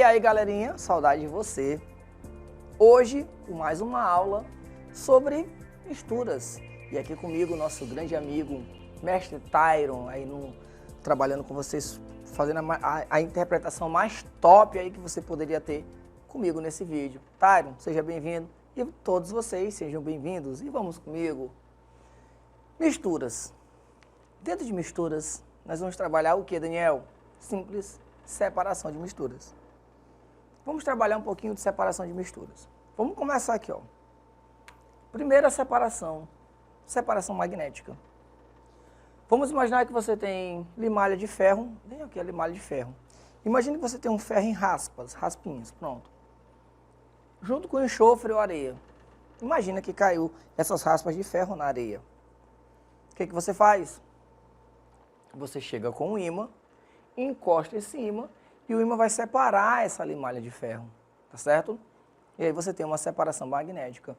aí, galerinha, saudade de você. Hoje, com mais uma aula sobre misturas. E aqui comigo, nosso grande amigo, mestre Tyron, aí trabalhando com vocês, fazendo a interpretação mais top aí que você poderia ter comigo nesse vídeo. Tyron, seja bem-vindo e todos vocês sejam bem-vindos e vamos comigo. Misturas. Dentro de misturas, nós vamos trabalhar o que, Daniel? Simples separação de misturas. Vamos trabalhar um pouquinho de separação de misturas. Vamos começar aqui, ó. Primeira separação, separação magnética. Vamos imaginar que você tem limalha de ferro, vem aqui a limalha de ferro. Imagine que você tem um ferro em raspas, raspinhas, pronto. Junto com enxofre ou areia. Imagina que caiu essas raspas de ferro na areia. O que você faz? Você chega com um ímã, encosta esse ímã e o ímã vai separar essa limalha de ferro, tá certo? E aí você tem uma separação magnética.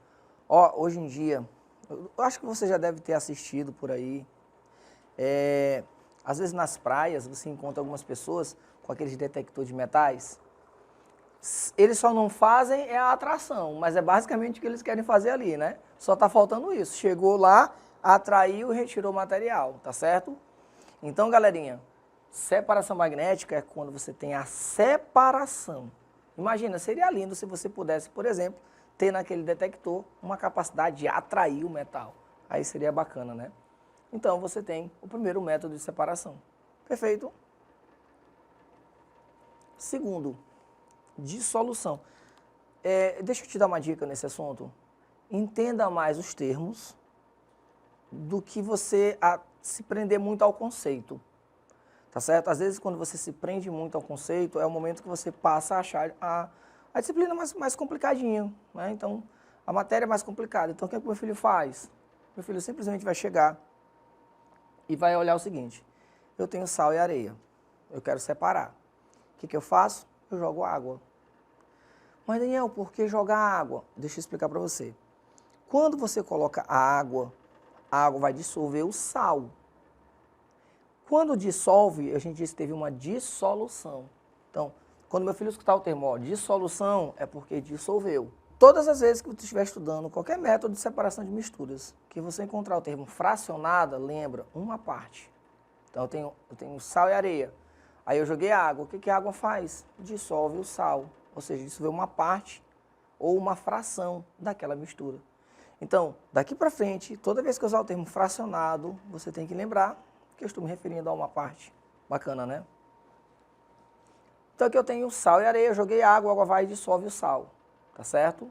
Ó, hoje em dia, eu acho que você já deve ter assistido por aí, às vezes nas praias você encontra algumas pessoas com aqueles detectores de metais. Eles só não fazem a atração, mas é basicamente o que eles querem fazer ali, né? Só tá faltando isso. Chegou lá, atraiu e retirou o material, tá certo? Então, galerinha, separação magnética é quando você tem a separação. Imagina, seria lindo se você pudesse, por exemplo, ter naquele detector uma capacidade de atrair o metal. Aí seria bacana, né? Então, você tem o primeiro método de separação. Perfeito? Segundo, dissolução. Deixa eu te dar uma dica nesse assunto. Entenda mais os termos do que você se prender muito ao conceito. Tá certo? Às vezes, quando você se prende muito ao conceito, é o momento que você passa a achar a disciplina mais complicadinha, né? Então, a matéria é mais complicada. Então, o que é que o meu filho faz? Meu filho simplesmente vai chegar e vai olhar o seguinte: eu tenho sal e areia, eu quero separar. O que eu faço? Eu jogo água. Mas, Daniel, por que jogar água? Deixa eu explicar para você. Quando você coloca a água vai dissolver o sal. Quando dissolve, a gente disse que teve uma dissolução. Então, quando meu filho escutar o termo dissolução, é porque dissolveu. Todas as vezes que você estiver estudando qualquer método de separação de misturas, que você encontrar o termo fracionada, lembra uma parte. Então, eu tenho sal e areia. Aí eu joguei água. O que a água faz? Dissolve o sal. Ou seja, dissolveu uma parte ou uma fração daquela mistura. Então, daqui para frente, toda vez que eu usar o termo fracionado, você tem que lembrar que eu estou me referindo a uma parte. Bacana, né? Então aqui eu tenho sal e areia, eu joguei água, a água vai e dissolve o sal. Tá certo?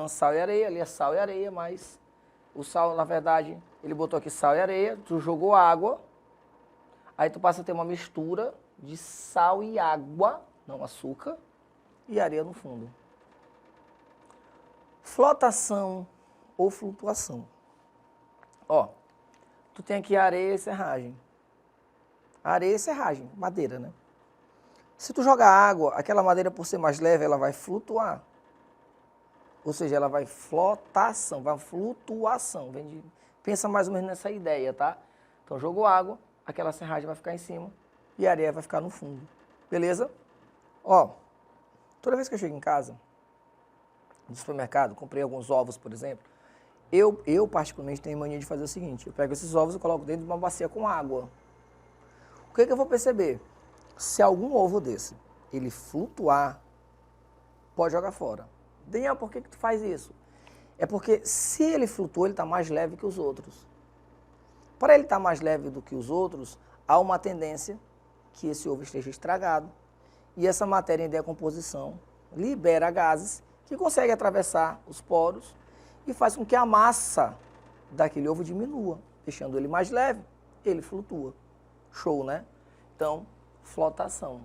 Sal e areia, ali é sal e areia, mas o sal, na verdade, ele botou aqui sal e areia, tu jogou água, aí tu passa a ter uma mistura de sal e água, não açúcar, e areia no fundo. Flotação ou flutuação. Ó, tu tem aqui areia e serragem. Areia e serragem, madeira, né? Se tu jogar água, aquela madeira, por ser mais leve, ela vai flutuar. Ou seja, ela vai flotação, vai flutuação. Pensa mais ou menos nessa ideia, tá? Então, jogou água, aquela serragem vai ficar em cima e a areia vai ficar no fundo. Beleza? Ó, toda vez que eu chego em casa, no supermercado, comprei alguns ovos, por exemplo, eu particularmente tenho mania de fazer o seguinte: eu pego esses ovos e coloco dentro de uma bacia com água. O que eu vou perceber? Se algum ovo desse, ele flutuar, pode jogar fora. Daniel, por que tu faz isso? É porque se ele flutuou, ele está mais leve que os outros. Para ele estar mais leve do que os outros, há uma tendência que esse ovo esteja estragado e essa matéria em decomposição libera gases que consegue atravessar os poros e faz com que a massa daquele ovo diminua, deixando ele mais leve, ele flutua. Show, né? Então, flotação.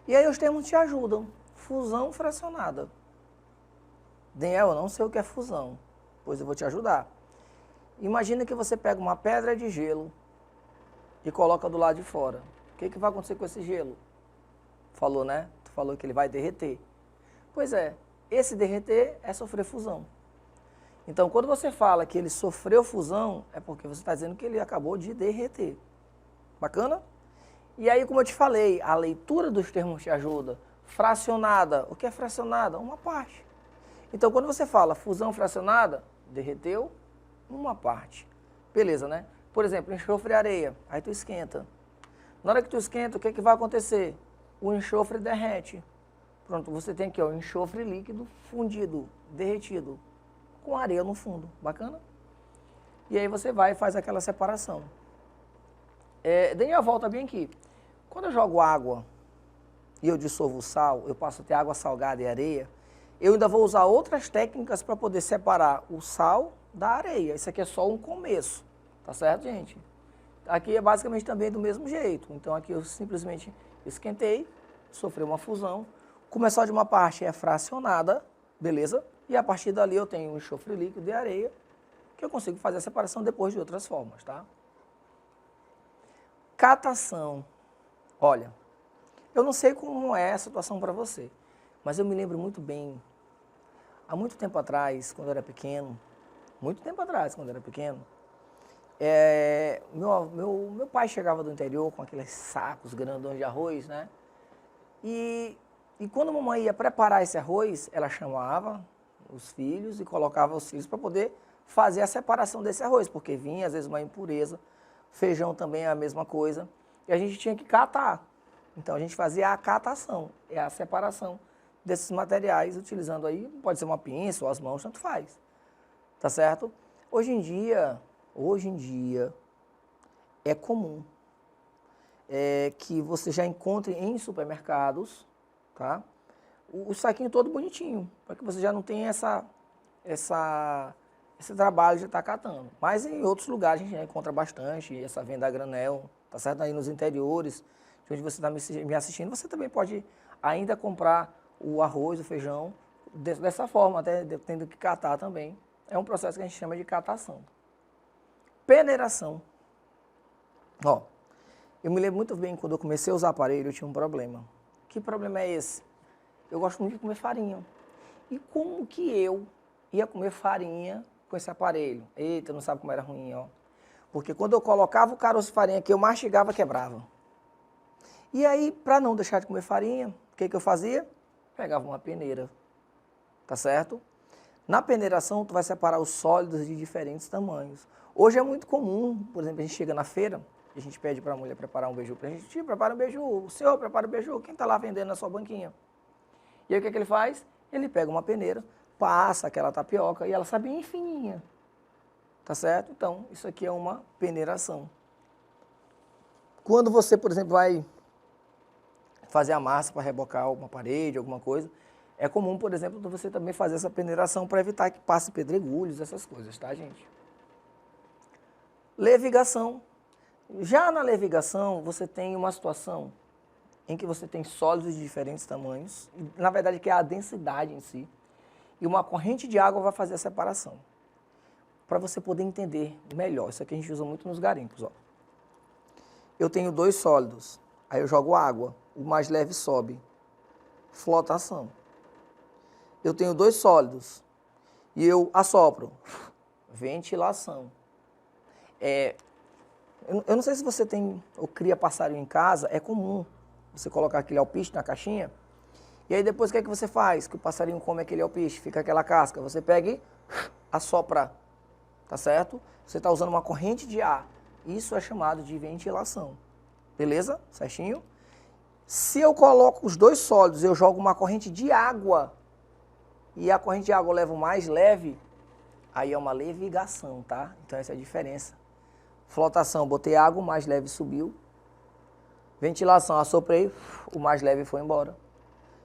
E aí os termos te ajudam. Fusão fracionada. Daniel, eu não sei o que é fusão, pois eu vou te ajudar. Imagina que você pega uma pedra de gelo e coloca do lado de fora. O que vai acontecer com esse gelo? Falou, né? Tu falou que ele vai derreter. Pois é, esse derreter é sofrer fusão. Então, quando você fala que ele sofreu fusão, é porque você está dizendo que ele acabou de derreter. Bacana? E aí, como eu te falei, a leitura dos termos te ajuda. Fracionada, o que é fracionada? Uma parte. Então, quando você fala fusão fracionada, derreteu uma parte. Beleza, né? Por exemplo, enxofre e areia, aí tu esquenta. Na hora que tu esquenta, o que, que vai acontecer? O enxofre derrete. Pronto, você tem aqui ó, o enxofre líquido fundido, derretido, com areia no fundo. Bacana? E aí você vai e faz aquela separação. Dei a volta bem aqui. Quando eu jogo água e eu dissolvo o sal, eu passo a ter água salgada e areia, eu ainda vou usar outras técnicas para poder separar o sal da areia. Isso aqui é só um começo, tá certo, gente? Aqui é basicamente também do mesmo jeito. Então aqui eu simplesmente esquentei, sofri uma fusão. Começar de uma parte é fracionada, beleza? E a partir dali eu tenho um enxofre líquido e areia, que eu consigo fazer a separação depois de outras formas, tá? Catação. Olha, eu não sei como é a situação para você, mas eu me lembro muito bem, há muito tempo atrás, quando eu era pequeno, meu pai chegava do interior com aqueles sacos grandões de arroz, né? E quando a mamãe ia preparar esse arroz, ela chamava os filhos e colocava os filhos para poder fazer a separação desse arroz, porque vinha às vezes uma impureza, feijão também é a mesma coisa, e a gente tinha que catar. Então a gente fazia a catação, é a separação desses materiais, utilizando aí, pode ser uma pinça ou as mãos, tanto faz, tá certo? Hoje em dia é comum que você já encontre em supermercados, tá? O saquinho todo bonitinho, para que você já não tenha esse trabalho de estar catando. Mas em outros lugares a gente já encontra bastante essa venda a granel, tá certo? Aí nos interiores, de onde você está me assistindo, você também pode ainda comprar o arroz, o feijão, dessa forma, até tendo que catar também. É um processo que a gente chama de catação. Peneiração. Ó, eu me lembro muito bem, quando eu comecei a usar aparelho, eu tinha um problema. Que problema é esse? Eu gosto muito de comer farinha. E como que eu ia comer farinha com esse aparelho? Eita, não sabe como era ruim, ó. Porque quando eu colocava o caroço de farinha que eu mastigava, quebrava. E aí, para não deixar de comer farinha, o que eu fazia? Pegava uma peneira, tá certo? Na peneiração, tu vai separar os sólidos de diferentes tamanhos. Hoje é muito comum, por exemplo, a gente chega na feira, a gente pede para a mulher preparar um beiju para a gente, prepara um beiju, o senhor prepara um beiju, quem está lá vendendo na sua banquinha? E aí o que ele faz? Ele pega uma peneira, passa aquela tapioca e ela sai bem fininha, tá certo? Então, isso aqui é uma peneiração. Quando você, por exemplo, vai fazer a massa para rebocar uma parede, alguma coisa, é comum, por exemplo, você também fazer essa peneiração para evitar que passe pedregulhos, essas coisas, tá, gente? Levigação. Já na levigação, você tem uma situação em que você tem sólidos de diferentes tamanhos, na verdade que é a densidade em si, e uma corrente de água vai fazer a separação. Para você poder entender melhor, isso aqui a gente usa muito nos garimpos, ó. Eu tenho dois sólidos, aí eu jogo água, o mais leve sobe, flotação. Eu tenho dois sólidos e eu assopro, ventilação. Eu não sei se você tem ou cria passarinho em casa, é comum você colocar aquele alpiste na caixinha, e aí depois o que é que você faz? Que o passarinho come aquele alpiste, fica aquela casca, você pega e assopra, tá certo? Você está usando uma corrente de ar, isso é chamado de ventilação, beleza? Certinho? Se eu coloco os dois sólidos, eu jogo uma corrente de água, e a corrente de água eu levo mais leve, aí é uma levigação, tá? Então essa é a diferença. Flotação, botei água, o mais leve subiu. Ventilação, assoprei, o mais leve foi embora.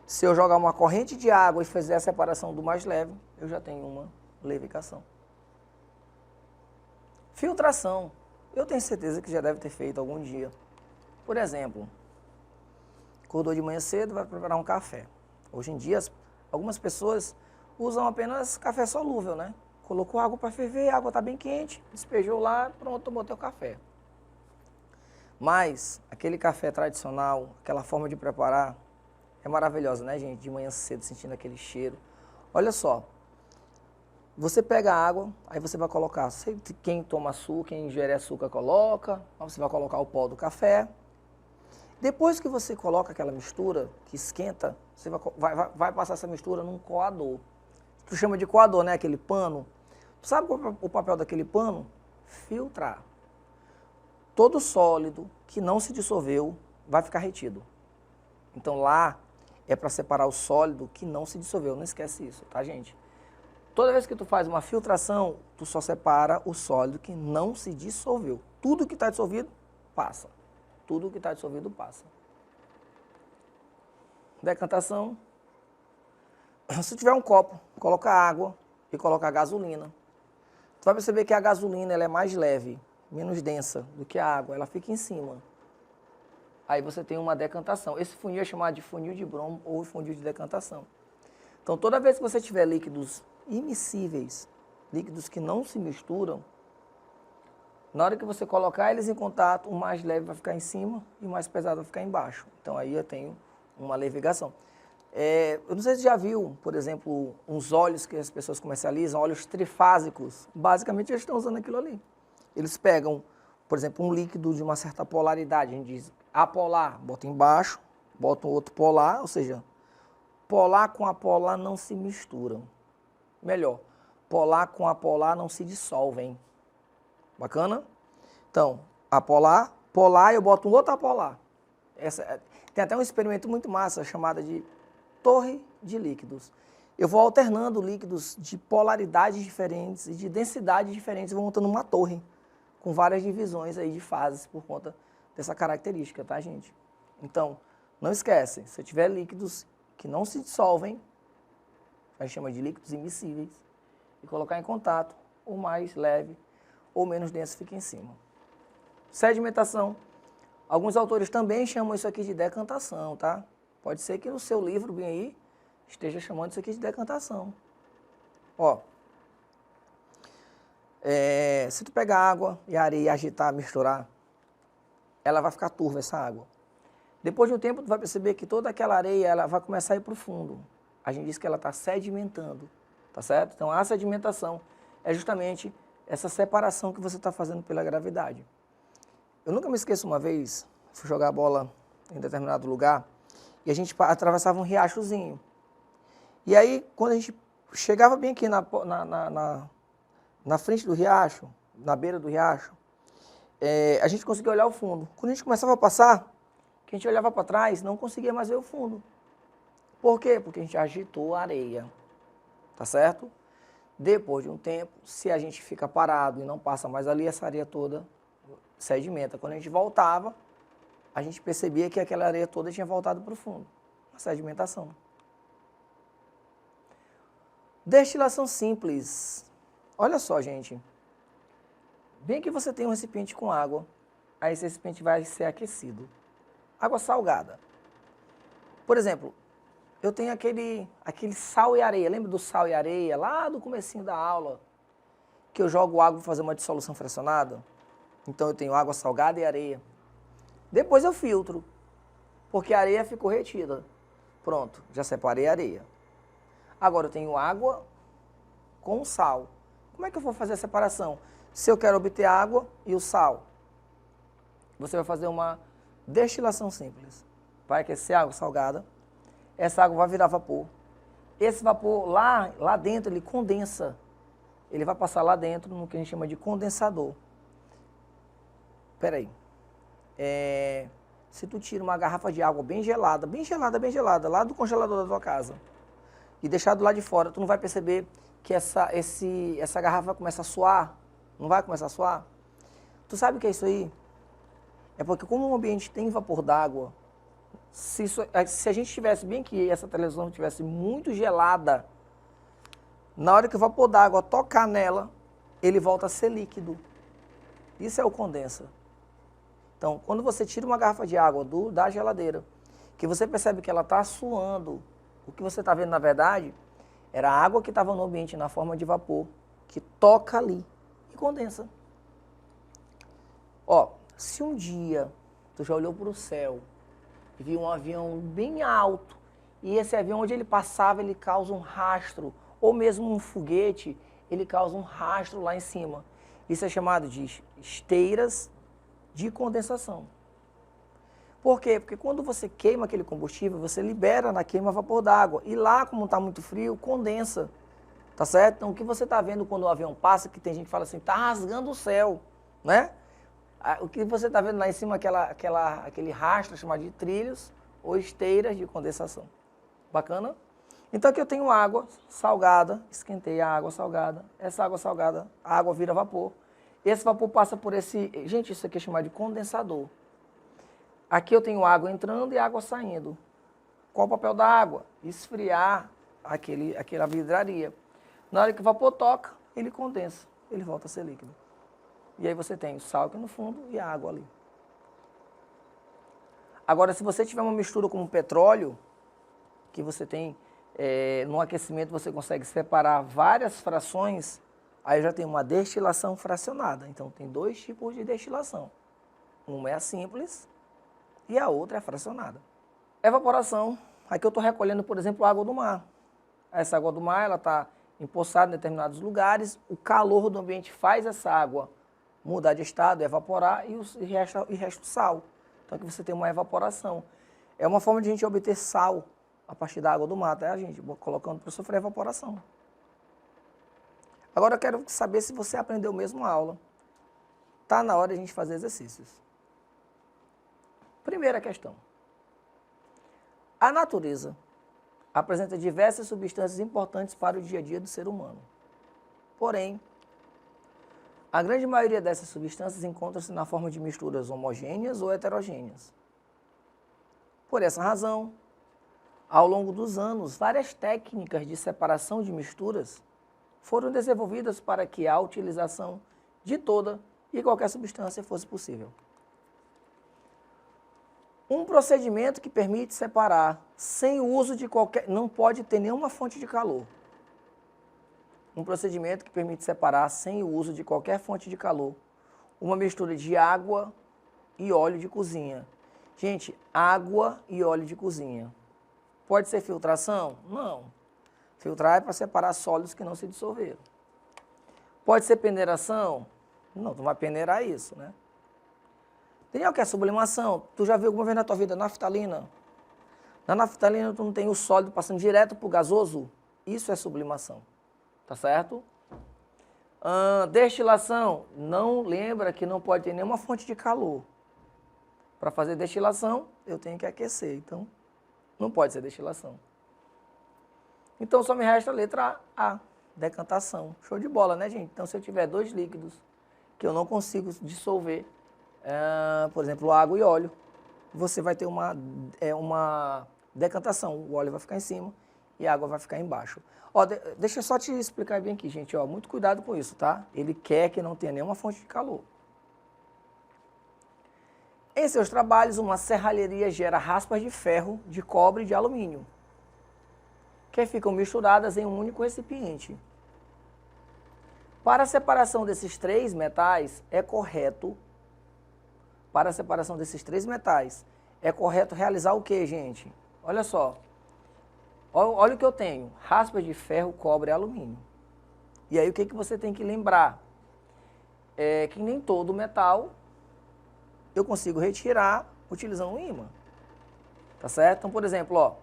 Se eu jogar uma corrente de água e fazer a separação do mais leve, eu já tenho uma levigação. Filtração. Eu tenho certeza que já deve ter feito algum dia. Por exemplo, acordou de manhã cedo, vai preparar um café. Hoje em dia, algumas pessoas usam apenas café solúvel, né? Colocou água para ferver, a água está bem quente, despejou lá, pronto, tomou teu café. Mas aquele café tradicional, aquela forma de preparar, é maravilhosa, né, gente? De manhã cedo, sentindo aquele cheiro. Olha só, você pega a água, aí você vai colocar, quem toma açúcar, quem ingere açúcar coloca, aí você vai colocar o pó do café. Depois que você coloca aquela mistura, que esquenta, você vai passar essa mistura num coador. Tu chama de coador, né? Aquele pano. Tu sabe qual é o papel daquele pano? Filtrar. Todo sólido que não se dissolveu vai ficar retido. Então lá é para separar o sólido que não se dissolveu. Não esquece isso, tá, gente? Toda vez que tu faz uma filtração, tu só separa o sólido que não se dissolveu. Tudo que está dissolvido, passa. Tudo que está dissolvido, passa. Decantação. Se tiver um copo, coloca água e coloca gasolina. Tu vai perceber que a gasolina ela é mais leve, menos densa do que a água. Ela fica em cima. Aí você tem uma decantação. Esse funil é chamado de funil de Bromo ou funil de decantação. Então, toda vez que você tiver líquidos imiscíveis, líquidos que não se misturam, na hora que você colocar eles em contato, o mais leve vai ficar em cima e o mais pesado vai ficar embaixo. Então, aí eu tenho uma levigação. Eu não sei se você já viu, por exemplo, uns óleos que as pessoas comercializam, óleos trifásicos. Basicamente, eles estão usando aquilo ali. Eles pegam, por exemplo, um líquido de uma certa polaridade, a gente diz apolar, bota embaixo, bota um outro polar, ou seja, polar com apolar não se misturam. Melhor, polar com apolar não se dissolvem. Bacana? Então, apolar, polar, eu boto um outro apolar. Tem até um experimento muito massa chamado de torre de líquidos. Eu vou alternando líquidos de polaridades diferentes e de densidades diferentes, vou montando uma torre com várias divisões aí de fases por conta dessa característica, tá, gente? Então, não esquece, se tiver líquidos que não se dissolvem, a gente chama de líquidos immiscíveis, e colocar em contato, o mais leve ou menos denso fica em cima. Sedimentação. Alguns autores também chamam isso aqui de decantação, tá? Pode ser que no seu livro, bem aí, esteja chamando isso aqui de decantação. Ó, se tu pegar água e areia e agitar, misturar, ela vai ficar turva, essa água. Depois de um tempo, tu vai perceber que toda aquela areia ela vai começar a ir para o fundo. A gente diz que ela está sedimentando, tá certo? Então, a sedimentação é justamente essa separação que você está fazendo pela gravidade. Eu nunca me esqueço uma vez, fui jogar bola em determinado lugar, e a gente atravessava um riachozinho. E aí, quando a gente chegava bem aqui na frente do riacho, na beira do riacho, a gente conseguia olhar o fundo. Quando a gente começava a passar, que a gente olhava para trás, não conseguia mais ver o fundo. Por quê? Porque a gente agitou a areia, tá certo? Depois de um tempo, se a gente fica parado e não passa mais ali, essa areia toda sedimenta. Quando a gente voltava, a gente percebia que aquela areia toda tinha voltado para o fundo. A sedimentação. Destilação simples. Olha só, gente. Bem que você tem um recipiente com água, aí esse recipiente vai ser aquecido. Água salgada. Por exemplo, eu tenho aquele sal e areia. Lembra do sal e areia, lá do comecinho da aula? Que eu jogo água para fazer uma dissolução fracionada? Então eu tenho água salgada e areia. Depois eu filtro, porque a areia ficou retida. Pronto, já separei a areia. Agora eu tenho água com sal. Como é que eu vou fazer a separação? Se eu quero obter a água e o sal, você vai fazer uma destilação simples. Vai aquecer a água salgada, essa água vai virar vapor. Esse vapor lá dentro, ele condensa. Ele vai passar lá dentro no que a gente chama de condensador. Espera aí. Se tu tira uma garrafa de água bem gelada, lá do congelador da tua casa, e deixar do lado de fora, tu não vai perceber que essa garrafa começa a suar? Não vai começar a suar? Tu sabe o que é isso aí? É porque como o ambiente tem vapor d'água, se a gente tivesse bem que essa televisão estivesse muito gelada, na hora que o vapor d'água tocar nela, ele volta a ser líquido. Isso é o condensa. Então, quando você tira uma garrafa de água da geladeira, que você percebe que ela está suando, o que você está vendo, na verdade, era a água que estava no ambiente na forma de vapor, que toca ali e condensa. Ó, se um dia tu já olhou para o céu e viu um avião bem alto, e esse avião, onde ele passava, ele causa um rastro, ou mesmo um foguete, ele causa um rastro lá em cima. Isso é chamado de esteiras de condensação. Por quê? Porque quando você queima aquele combustível, você libera na queima vapor d'água. E lá, como está muito frio, condensa. Tá certo? Então, o que você está vendo quando o avião passa, que tem gente que fala assim, tá rasgando o céu, né? O que você está vendo lá em cima, aquele rastro chamado de trilhos ou esteiras de condensação. Bacana? Então, aqui eu tenho água salgada, esquentei a água salgada. Essa água salgada, a água vira vapor. Esse vapor passa por esse... Gente, isso aqui é chamado de condensador. Aqui eu tenho água entrando e água saindo. Qual o papel da água? Esfriar aquela vidraria. Na hora que o vapor toca, ele condensa, ele volta a ser líquido. E aí você tem o sal aqui no fundo e a água ali. Agora, se você tiver uma mistura com petróleo, que você tem, no aquecimento você consegue separar várias frações, aí já tem uma destilação fracionada. Então, tem dois tipos de destilação. Uma é a simples e a outra é a fracionada. Evaporação. Aqui eu estou recolhendo, por exemplo, a água do mar. Essa água do mar, ela está empoçada em determinados lugares, o calor do ambiente faz essa água mudar de estado, evaporar e resta o sal. Então aqui você tem uma evaporação. É uma forma de a gente obter sal a partir da água do mar, tá, gente? Colocando para sofrer evaporação. Agora eu quero saber se você aprendeu mesmo a aula. Está na hora de a gente fazer exercícios. Primeira questão. A natureza apresenta diversas substâncias importantes para o dia a dia do ser humano. Porém, a grande maioria dessas substâncias encontra-se na forma de misturas homogêneas ou heterogêneas. Por essa razão, ao longo dos anos, várias técnicas de separação de misturas foram desenvolvidas para que a utilização de toda e qualquer substância fosse possível. Um procedimento que permite separar sem o uso de qualquer... Não pode ter nenhuma fonte de calor. Um procedimento que permite separar sem o uso de qualquer fonte de calor uma mistura de água e óleo de cozinha. Gente, água e óleo de cozinha. Pode ser filtração? Não. Filtrar é para separar sólidos que não se dissolveram. Pode ser peneiração? Não, tu vai peneirar isso, né? Daniel, que é sublimação? Tu já viu alguma vez na tua vida naftalina? Na naftalina tu não tem o sólido passando direto para o gasoso? Isso é sublimação, tá certo? Destilação, não lembra que não pode ter nenhuma fonte de calor. Para fazer destilação, eu tenho que aquecer, então não pode ser destilação. Então só me resta a letra A, decantação. Show de bola, né, gente? Então se eu tiver dois líquidos que eu não consigo dissolver, por exemplo, água e óleo, você vai ter uma decantação. O óleo vai ficar em cima e a água vai ficar embaixo. Ó, deixa eu só te explicar bem aqui, gente. Ó, muito cuidado com isso, tá? Ele quer que não tenha nenhuma fonte de calor. Em seus trabalhos, uma serralheria gera raspas de ferro, de cobre e de alumínio, que ficam misturadas em um único recipiente. Para a separação desses três metais, é correto realizar o que, gente? Olha só. Olha o que eu tenho. Raspas de ferro, cobre e alumínio. E aí o que você tem que lembrar? É que nem todo metal eu consigo retirar utilizando um ímã. Tá certo? Então, por exemplo, ó,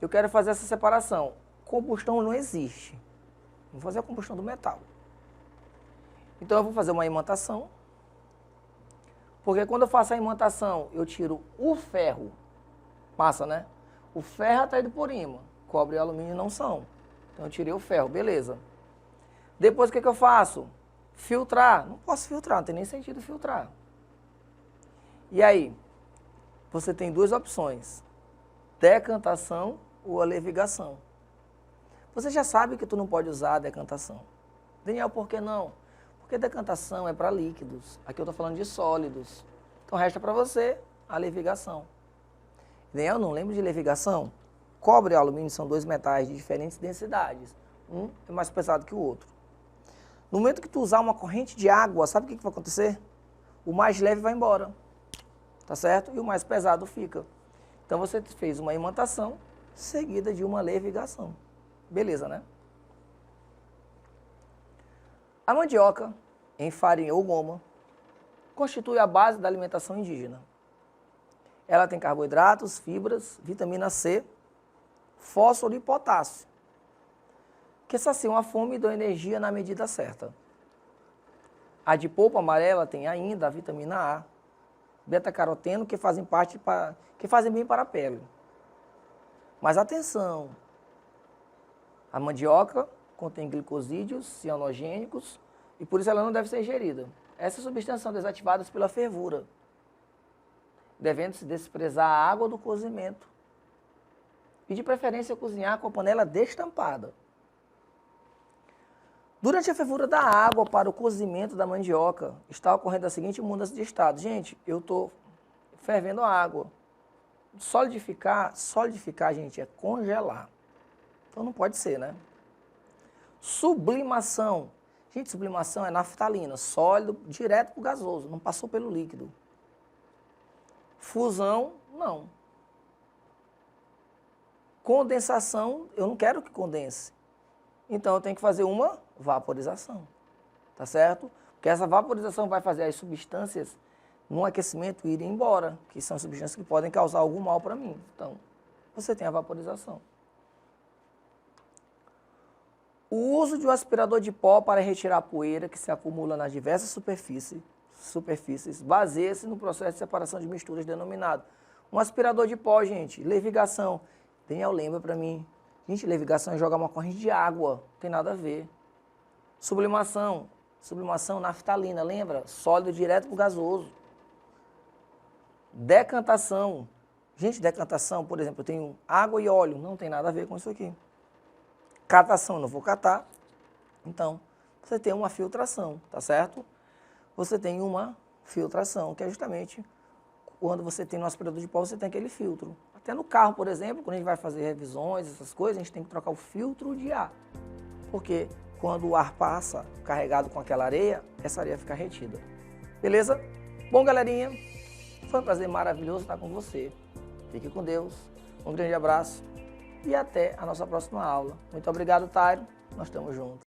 eu quero fazer essa separação. Combustão não existe. Vou fazer a combustão do metal. Então eu vou fazer uma imantação. Porque quando eu faço a imantação, eu tiro o ferro. Massa, né? O ferro é atraído por ímã. Cobre e alumínio não são. Então eu tirei o ferro, beleza. Depois o que eu faço? Filtrar. Não posso filtrar, não tem nem sentido filtrar. E aí? Você tem duas opções. Decantação ou a levigação. Você já sabe que tu não pode usar a decantação. Daniel, por que não? Porque decantação é para líquidos. Aqui eu estou falando de sólidos. Então resta para você a levigação. Daniel, não lembro de levigação? Cobre e alumínio são dois metais de diferentes densidades. Um é mais pesado que o outro. No momento que tu usar uma corrente de água, sabe o que vai acontecer? O mais leve vai embora. Tá certo? E o mais pesado fica. Então você fez uma imantação seguida de uma levigação. Beleza, né? A mandioca, em farinha ou goma, constitui a base da alimentação indígena. Ela tem carboidratos, fibras, vitamina C, fósforo e potássio, que saciam a fome e dão energia na medida certa. A de polpa amarela tem ainda a vitamina A, beta-caroteno, que fazem bem para a pele. Mas atenção, a mandioca contém glicosídeos cianogênicos e por isso ela não deve ser ingerida. Essas substâncias são desativadas pela fervura, devendo-se desprezar a água do cozimento e de preferência cozinhar com a panela destampada. Durante a fervura da água para o cozimento da mandioca, está ocorrendo a seguinte mudança de estado. Gente, eu estou fervendo a água. Solidificar, gente, é congelar. Então não pode ser, né? Sublimação. Gente, sublimação é naftalina, sólido, direto para o gasoso, não passou pelo líquido. Fusão, não. Condensação, eu não quero que condense. Então eu tenho que fazer uma vaporização, tá certo? Porque essa vaporização vai fazer as substâncias no aquecimento irem embora, que são substâncias que podem causar algum mal para mim. Então, você tem a vaporização. O uso de um aspirador de pó para retirar a poeira que se acumula nas diversas superfícies baseia-se no processo de separação de misturas denominado. Um aspirador de pó, gente, levigação. Daniel, lembra para mim. Gente, levigação é jogar uma corrente de água, não tem nada a ver. Sublimação, naftalina, lembra? Sólido direto para o gasoso. Decantação. Gente, decantação, por exemplo, eu tenho água e óleo, não tem nada a ver com isso aqui. Catação, eu não vou catar. Então, você tem uma filtração, tá certo? Você tem uma filtração, que é justamente quando você tem no aspirador de pó, você tem aquele filtro. Até no carro, por exemplo, quando a gente vai fazer revisões, essas coisas, a gente tem que trocar o filtro de ar. Porque quando o ar passa carregado com aquela areia, essa areia fica retida. Beleza? Bom, galerinha, foi um prazer maravilhoso estar com você. Fique com Deus. Um grande abraço e até a nossa próxima aula. Muito obrigado, Tairo. Nós estamos juntos.